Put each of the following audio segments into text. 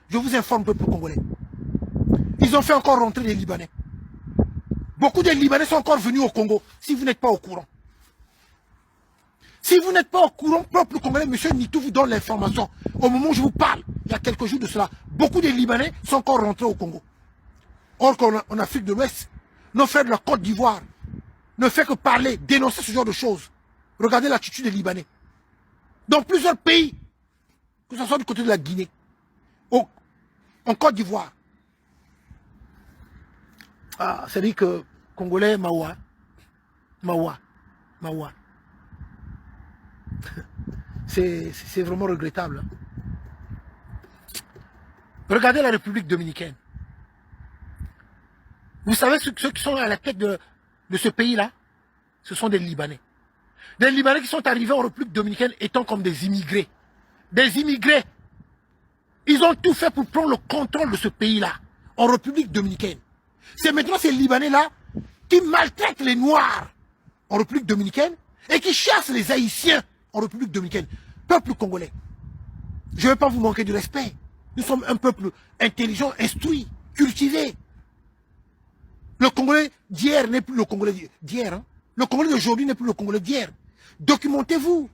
je vous informe, peuple congolais. Ils ont fait encore rentrer les Libanais. Beaucoup de Libanais sont encore venus au Congo, si vous n'êtes pas au courant. Si vous n'êtes pas au courant, peuple congolais, monsieur Nitou vous donne l'information. Au moment où je vous parle, il y a quelques jours de cela, beaucoup de Libanais sont encore rentrés au Congo. Or qu'en Afrique de l'Ouest, nos frères de la Côte d'Ivoire ne font que parler, dénoncer ce genre de choses. Regardez l'attitude des Libanais. Dans plusieurs pays, que ce soit du côté de la Guinée, en Côte d'Ivoire. Ah, c'est-à-dire que Congolais, Mawa. C'est vraiment regrettable. Hein. Regardez la République dominicaine. Vous savez ceux qui sont à la tête de ce pays-là, ce sont des Libanais. Des Libanais qui sont arrivés en République dominicaine étant comme des immigrés. Des immigrés. Ils ont tout fait pour prendre le contrôle de ce pays-là, en République dominicaine. C'est maintenant ces Libanais-là qui maltraitent les Noirs en République dominicaine et qui chassent les Haïtiens en République dominicaine. Peuple congolais, je ne vais pas vous manquer de respect. Nous sommes un peuple intelligent, instruit, cultivé. Le Congolais d'hier n'est plus le Congolais d'hier. Hein. Le Congolais d'aujourd'hui n'est plus le Congolais d'hier. Documentez-vous.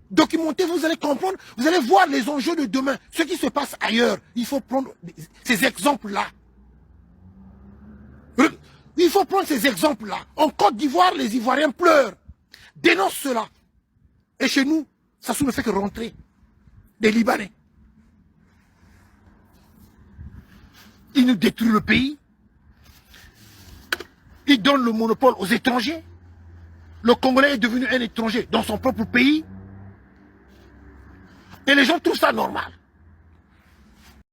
Documentez-vous, vous allez comprendre, vous allez voir les enjeux de demain. Ce qui se passe ailleurs, il faut prendre ces exemples-là. Il faut prendre ces exemples-là. En Côte d'Ivoire, les Ivoiriens pleurent, dénoncent cela. Et chez nous, ça ne fait que rentrer des Libanais. Ils nous détruisent le pays. Ils donnent le monopole aux étrangers. Le Congolais est devenu un étranger dans son propre pays. Et les gens trouvent ça normal.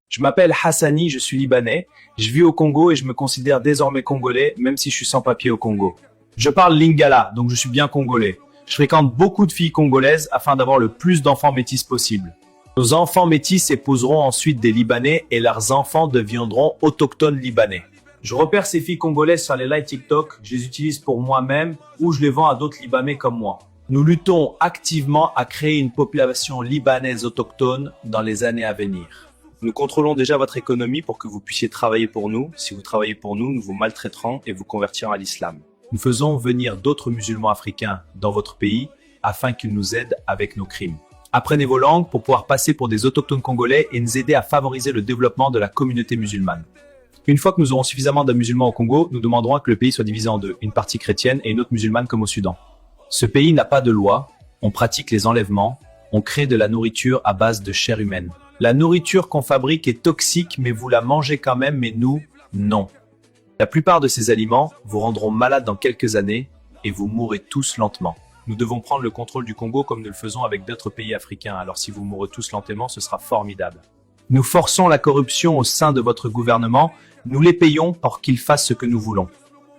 Je m'appelle Hassani, je suis libanais. Je vis au Congo et je me considère désormais congolais, même si je suis sans papier au Congo. Je parle lingala, donc je suis bien congolais. Je fréquente beaucoup de filles congolaises afin d'avoir le plus d'enfants métis possible. Nos enfants métis épouseront ensuite des Libanais et leurs enfants deviendront autochtones libanais. Je repère ces filles congolaises sur les lives TikTok, je les utilise pour moi-même ou je les vends à d'autres Libanais comme moi. Nous luttons activement à créer une population libanaise autochtone dans les années à venir. Nous contrôlons déjà votre économie pour que vous puissiez travailler pour nous. Si vous travaillez pour nous, nous vous maltraiterons et vous convertirons à l'islam. Nous faisons venir d'autres musulmans africains dans votre pays afin qu'ils nous aident avec nos crimes. Apprenez vos langues pour pouvoir passer pour des autochtones congolais et nous aider à favoriser le développement de la communauté musulmane. Une fois que nous aurons suffisamment de musulmans au Congo, nous demanderons que le pays soit divisé en deux, une partie chrétienne et une autre musulmane comme au Soudan. Ce pays n'a pas de loi, on pratique les enlèvements, on crée de la nourriture à base de chair humaine. La nourriture qu'on fabrique est toxique, mais vous la mangez quand même, mais nous, non. La plupart de ces aliments vous rendront malade dans quelques années et vous mourrez tous lentement. Nous devons prendre le contrôle du Congo comme nous le faisons avec d'autres pays africains, alors si vous mourrez tous lentement, ce sera formidable. Nous forçons la corruption au sein de votre gouvernement, nous les payons pour qu'ils fassent ce que nous voulons.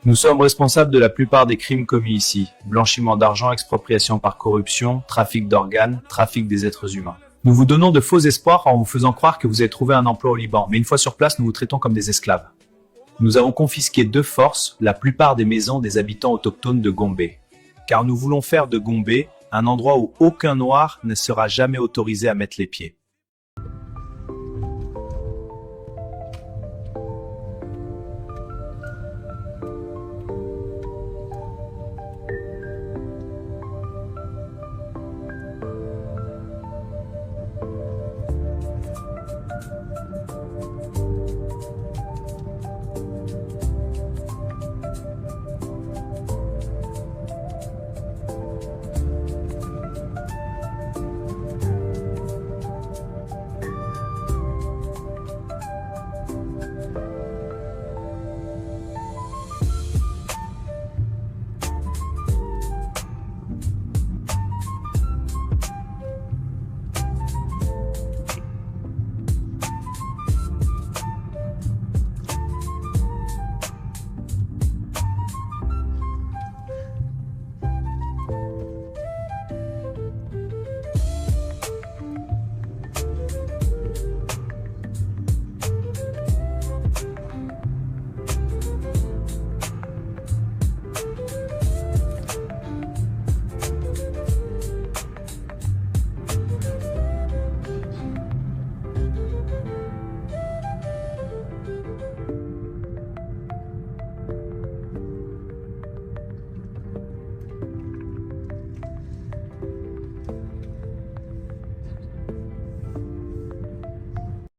Nous sommes responsables de la plupart des crimes commis ici. Blanchiment d'argent, expropriation par corruption, trafic d'organes, trafic des êtres humains. Nous vous donnons de faux espoirs en vous faisant croire que vous avez trouvé un emploi au Liban, mais une fois sur place, nous vous traitons comme des esclaves. Nous avons confisqué de force la plupart des maisons des habitants autochtones de Gombe. Car nous voulons faire de Gombe un endroit où aucun noir ne sera jamais autorisé à mettre les pieds.